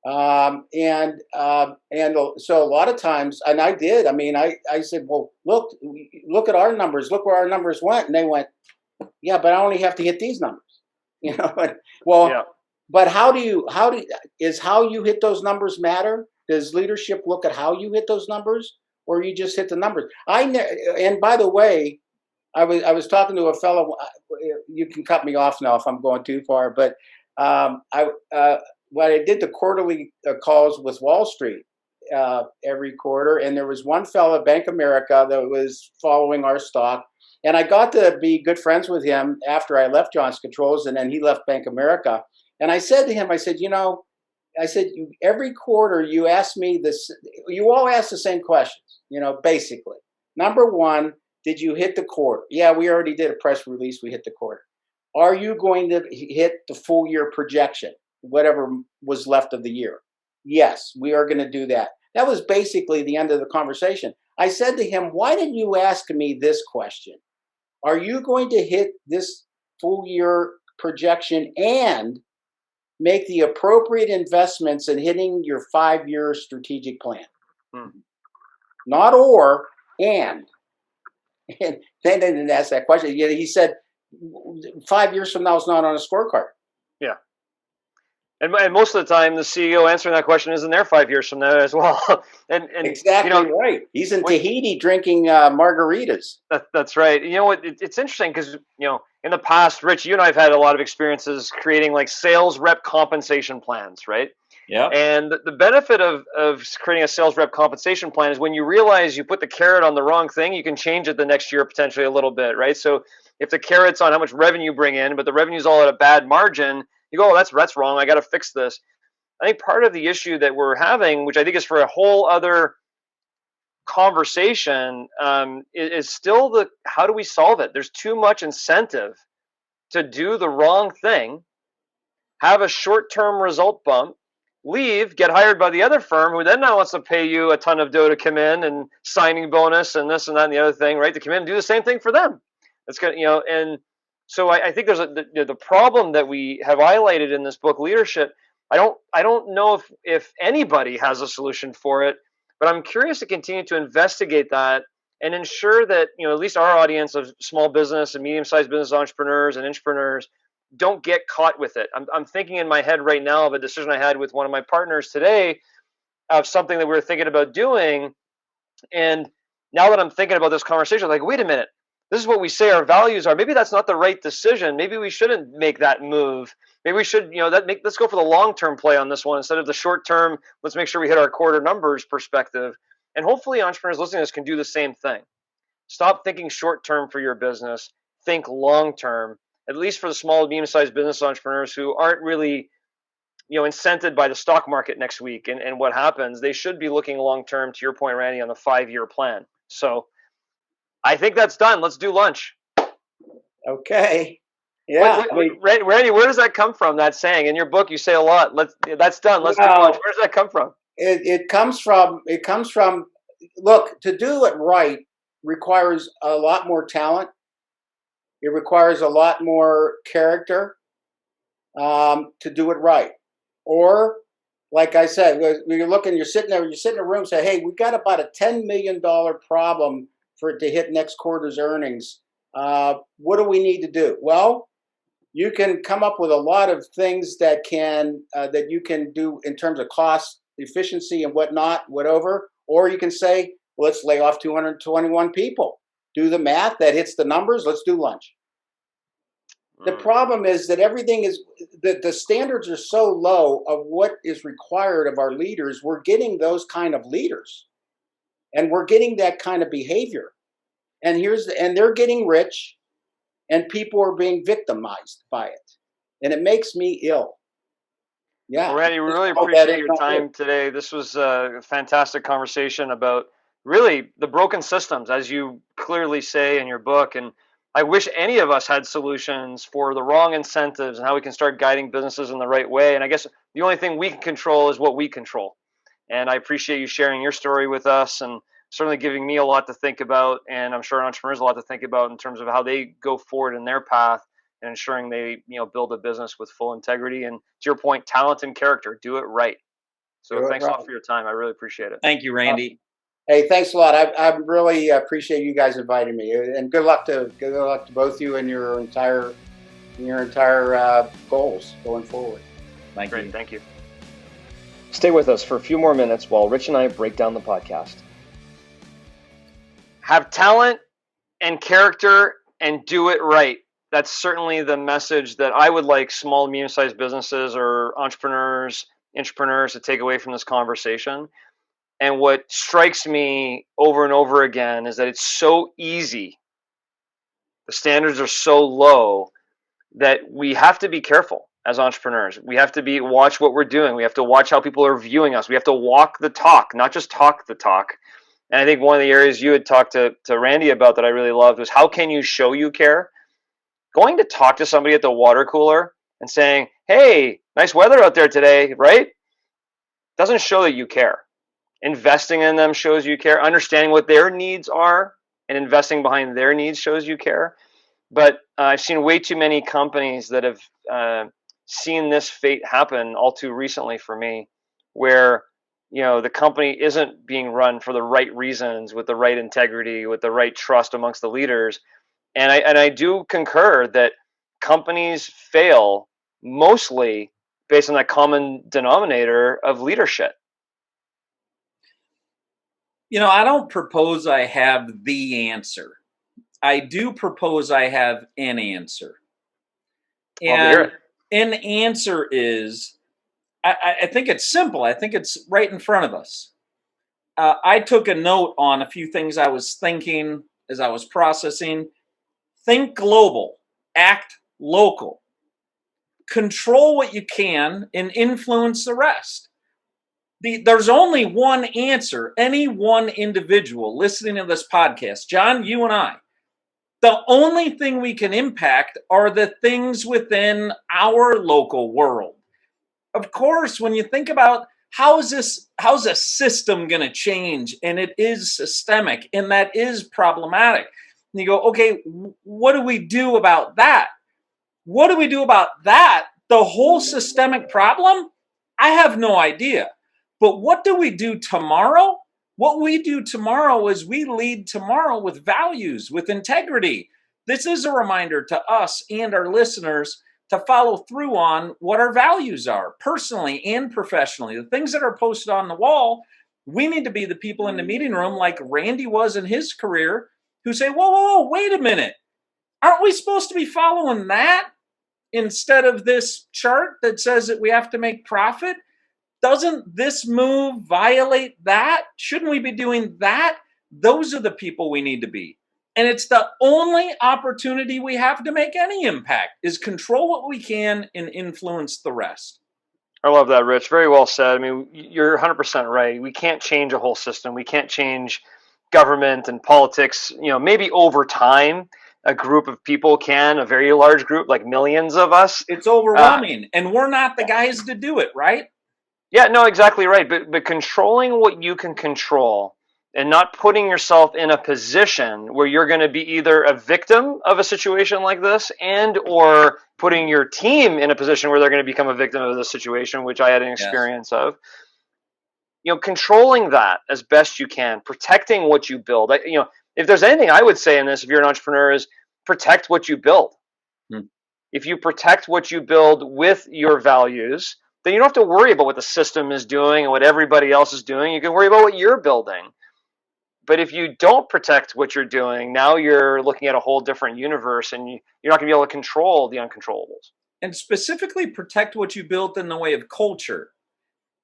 And so a lot of times, and I did, I mean, I said, well, look at our numbers, look where our numbers went. And they went, yeah, but I only have to hit these numbers, But how you hit those numbers matter? Does leadership look at how you hit those numbers, or you just hit the numbers? And by the way, I was talking to a fellow, you can cut me off now if I'm going too far, but when I did the quarterly calls with Wall Street every quarter, and there was one fellow at Bank of America that was following our stock, and I got to be good friends with him after I left Johnson Controls, and then he left Bank of America. And I said to him, I said, every quarter you ask me this, you all ask the same questions, basically. Number one, did you hit the quarter? Yeah, we already did a press release. We hit the quarter. Are you going to hit the full year projection, whatever was left of the year? Yes, we are going to do that. That was basically the end of the conversation. I said to him, why didn't you ask me this question? Are you going to hit this full year projection and make the appropriate investments in hitting your 5-year strategic plan? Not or, and. And they didn't ask that question. He said, 5 years from now is not on a scorecard. Yeah. And most of the time, the CEO answering that question isn't there 5 years from now as well. and exactly right. He's in Tahiti drinking margaritas. That's right. You know what? It's interesting because, in the past, Rich, you and I have had a lot of experiences creating like sales rep compensation plans, right? Yeah. And the benefit of creating a sales rep compensation plan is when you realize you put the carrot on the wrong thing, you can change it the next year potentially a little bit, right? So if the carrot's on how much revenue you bring in, but the revenue's all at a bad margin, you go, oh, that's wrong. I got to fix this. I think part of the issue that we're having, which I think is for a whole other conversation, is still the how do we solve it? There's too much incentive to do the wrong thing, have a short-term result bump, leave, get hired by the other firm who then now wants to pay you a ton of dough to come in and signing bonus and this and that and the other thing, right? To come in and do the same thing for them. That's good, and so I think there's the problem that we have highlighted in this book, Leadership. I don't know if anybody has a solution for it, but I'm curious to continue to investigate that and ensure that at least our audience of small business and medium-sized business entrepreneurs and intrapreneurs don't get caught with it. I'm thinking in my head right now of a decision I had with one of my partners today of something that we were thinking about doing. And now that I'm thinking about this conversation, I'm like, wait a minute, this is what we say our values are. Maybe that's not the right decision. Maybe we shouldn't make that move. Maybe we should, let's go for the long-term play on this one instead of the short-term. Let's make sure we hit our quarter numbers perspective. And hopefully entrepreneurs listening to this can do the same thing. Stop thinking short-term for your business. Think long-term, at least for the small, medium-sized business entrepreneurs who aren't really, incented by the stock market next week and what happens. They should be looking long-term, to your point, Randy, on the 5-year plan. So I think that's done. Let's do lunch. Okay. Yeah. Randy, where does that come from, that saying? In your book, you say a lot. That's done. Let's do lunch. Where does that come from? It comes from, look, to do it right requires a lot more talent. It requires a lot more character to do it right. Or, like I said, you're sitting there, you sit in a room and say, hey, we've got about a $10 million problem for it to hit next quarter's earnings. What do we need to do? Well, you can come up with a lot of things that you can do in terms of cost, efficiency, and whatnot, whatever. Or you can say, let's lay off 221 people. Do the math, that hits the numbers, let's do lunch. The problem is that the standards are so low of what is required of our leaders. We're getting those kind of leaders, and we're getting that kind of behavior. And they're getting rich, and people are being victimized by it, and it makes me ill. Yeah, well, Randy, we really appreciate your time today. This was a fantastic conversation about really the broken systems, as you clearly say in your book. And I wish any of us had solutions for the wrong incentives and how we can start guiding businesses in the right way. And I guess the only thing we can control is what we control. And I appreciate you sharing your story with us and certainly giving me a lot to think about. And I'm sure entrepreneurs a lot to think about in terms of how they go forward in their path and ensuring they build a business with full integrity. And to your point, talent and character, do it right. So thanks a lot for your time. I really appreciate it. Thank you, Randy. Hey, thanks a lot. I really appreciate you guys inviting me, and good luck to both you and your entire goals going forward. Great, thank you. Stay with us for a few more minutes while Rich and I break down the podcast. Have talent and character and do it right. That's certainly the message that I would like small, medium-sized businesses or entrepreneurs, intrapreneurs to take away from this conversation. And what strikes me over and over again is that it's so easy. The standards are so low that we have to be careful as entrepreneurs. We have to watch what we're doing. We have to watch how people are viewing us. We have to walk the talk, not just talk the talk. And I think one of the areas you had talked to Randy about that I really loved was how can you show you care? Going to talk to somebody at the water cooler and saying, hey, nice weather out there today, right? Doesn't show that you care. Investing in them shows you care. Understanding what their needs are and investing behind their needs shows you care. But I've seen way too many companies that have seen this fate happen all too recently for me, where the company isn't being run for the right reasons, with the right integrity, with the right trust amongst the leaders. And I do concur that companies fail mostly based on that common denominator of leadership. I don't propose I have the answer. I do propose I have an answer. And an answer is, I think it's simple. I think it's right in front of us. I took a note on a few things I was thinking as I was processing. Think global, act local. control what you can and influence the rest. There's only one answer. Any one individual listening to this podcast, John, you and I, the only thing we can impact are the things within our local world. Of course, when you think about how's a system going to change, and it is systemic, and that is problematic. And you go, okay, what do we do about that? What do we do about that? The whole systemic problem? I have no idea. But what do we do tomorrow? What we do tomorrow is we lead tomorrow with values, with integrity. This is a reminder to us and our listeners to follow through on what our values are, personally and professionally. The things that are posted on the wall, we need to be the people in the meeting room, like Randy was in his career, who say, whoa, wait a minute. Aren't we supposed to be following that instead of this chart that says that we have to make profit? Doesn't this move violate that? Shouldn't we be doing that? Those are the people we need to be. And it's the only opportunity we have to make any impact, is control what we can and influence the rest. I love that, Rich. Very well said. I mean, you're 100% right. We can't change a whole system. We can't change government and politics. Maybe over time, a group of people can, a very large group, like millions of us. It's overwhelming, and we're not the guys to do it, right? Yeah, no, exactly right. But controlling what you can control and not putting yourself in a position where you're going to be either a victim of a situation like this and or putting your team in a position where they're going to become a victim of this situation, which I had an experience of. Controlling that as best you can, protecting what you build. If there's anything I would say in this, if you're an entrepreneur, is protect what you build. If you protect what you build with your values, then you don't have to worry about what the system is doing and what everybody else is doing. You can worry about what you're building. But if you don't protect what you're doing, now you're looking at a whole different universe, and you're not going to be able to control the uncontrollables. And specifically protect what you built in the way of culture.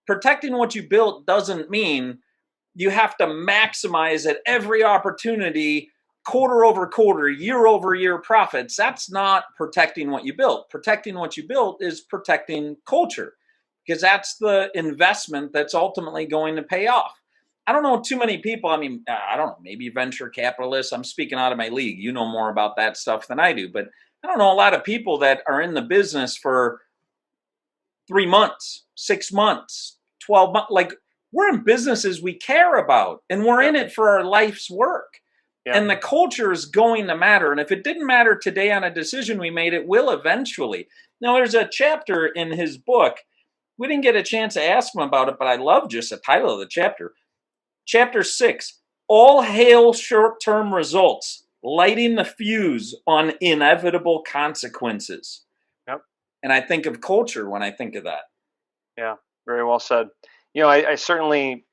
Protecting what you built doesn't mean you have to maximize at every opportunity, quarter over quarter, year over year profits. That's not protecting what you built. Protecting what you built is protecting culture, because that's the investment that's ultimately going to pay off. I don't know too many people. I mean, I don't know, maybe venture capitalists. I'm speaking out of my league. You know more about that stuff than I do. But I don't know a lot of people that are in the business for 3 months, 6 months, 12 months. Like, we're in businesses we care about, and we're in it for our life's work. Yeah. And the culture is going to matter. And if it didn't matter today on a decision we made, it will eventually. Now, there's a chapter in his book. We didn't get a chance to ask him about it, but I love just the title of the chapter. Chapter 6, all hail short-term results, lighting the fuse on inevitable consequences. Yep. And I think of culture when I think of that. Yeah, very well said. I certainly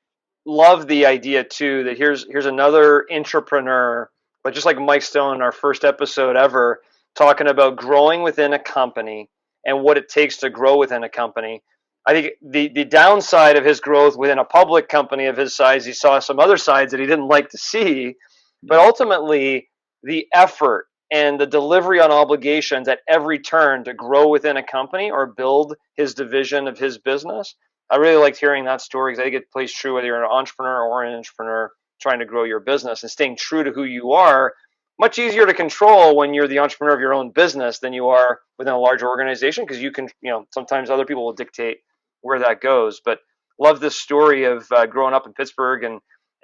love the idea too that here's another intrapreneur, but just like Mike Stone, our first episode ever, talking about growing within a company and what it takes to grow within a company. I think the downside of his growth within a public company of his size, he saw some other sides that he didn't like to see, but ultimately the effort and the delivery on obligations at every turn to grow within a company or build his division of his business. I really liked hearing that story, because I think it plays true whether you're an entrepreneur or an entrepreneur trying to grow your business, and staying true to who you are. Much easier to control when you're the entrepreneur of your own business than you are within a larger organization, because you can, sometimes other people will dictate where that goes. But love this story of growing up in Pittsburgh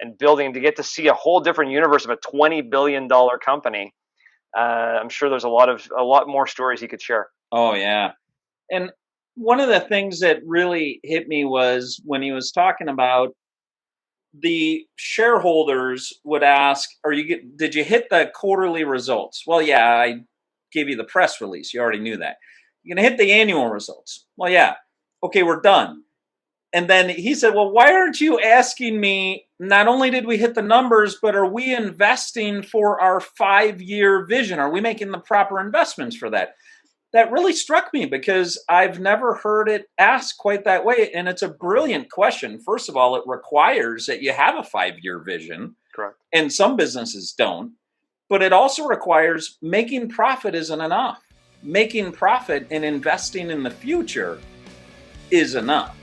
and building to get to see a whole different universe of a $20 billion company. I'm sure there's a lot more stories he could share. Oh, yeah. And one of the things that really hit me was when he was talking about the shareholders would ask, did you hit the quarterly results? Well, yeah, I gave you the press release. You already knew that. You're going to hit the annual results. Well, yeah. Okay, we're done. And then he said, well, why aren't you asking me, not only did we hit the numbers, but are we investing for our 5-year vision? Are we making the proper investments for that? That really struck me, because I've never heard it asked quite that way. And it's a brilliant question. First of all, it requires that you have a 5-year vision. Correct. And some businesses don't. But it also requires making profit isn't enough. making profit and investing in the future is enough.